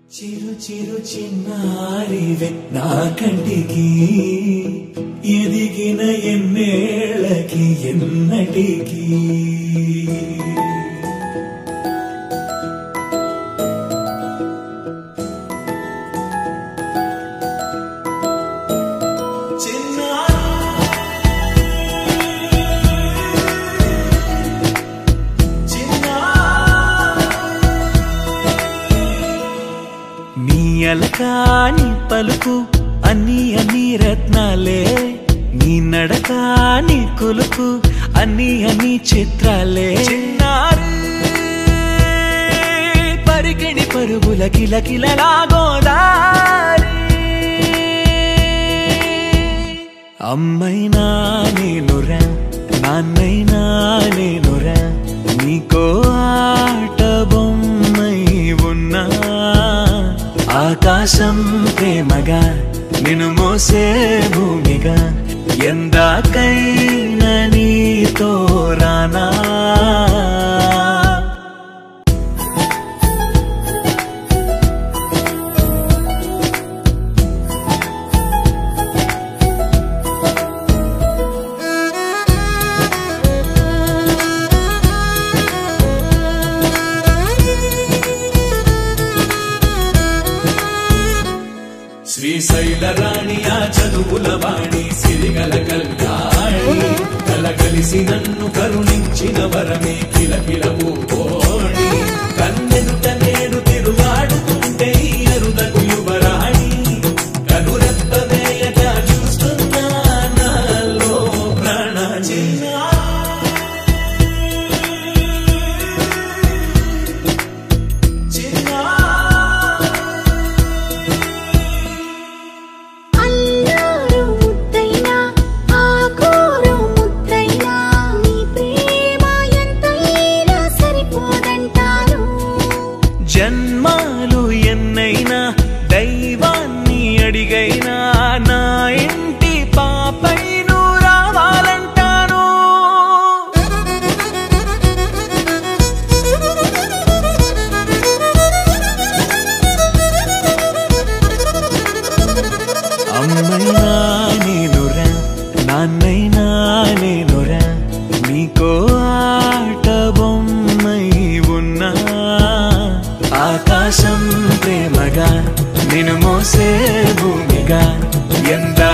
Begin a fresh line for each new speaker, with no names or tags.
చిరు చిరు చిన్నారివే నా కంటికి ఎదిగిన ఎన్నేళ్ళకి ఎన్నటికి అలకాని పలుకు అన్ని అన్ని రత్నాలే నీ నడకాని కులుకు అన్ని అన్ని చిత్రాలే చిన్నారు పరికిణి పరుగుల కిలకిలలాగోదారి అమ్మైనా నేనురా నాన్నైనా నేనురా నీకో ఆట బొమ్మై ఉన్నా ఆకాశం ప్రేమగా నిన్ను మోసే భూమిగా ఎందాకైనా నీతో రానా శ్రీశైల రాణి ఆ చదువుల వాణి సిరిగల కల్యాణి కలగలిసి నన్ను కరుణించిన వరమే కిలకిలవు కోణి కన్నెదుట నేడు తిరుగాడుతుంటే అరుదకు యువరాణి కనురెప్ప వేయగా చూస్తున్నా నాలో ప్రాణ జన్మాలు ఎన్నైనా దైవాన్ని అడిగైనా నా ఇంటి పాపై నువ్వు రావాలంటాను అమ్మైనా నేనురా నాన్నైనా నేనురా నీకో ఆట బొమ్మై ఉన్నా ఆకాశం ప్రేమగా నిన్ను మోసే భూమిగా ఎందా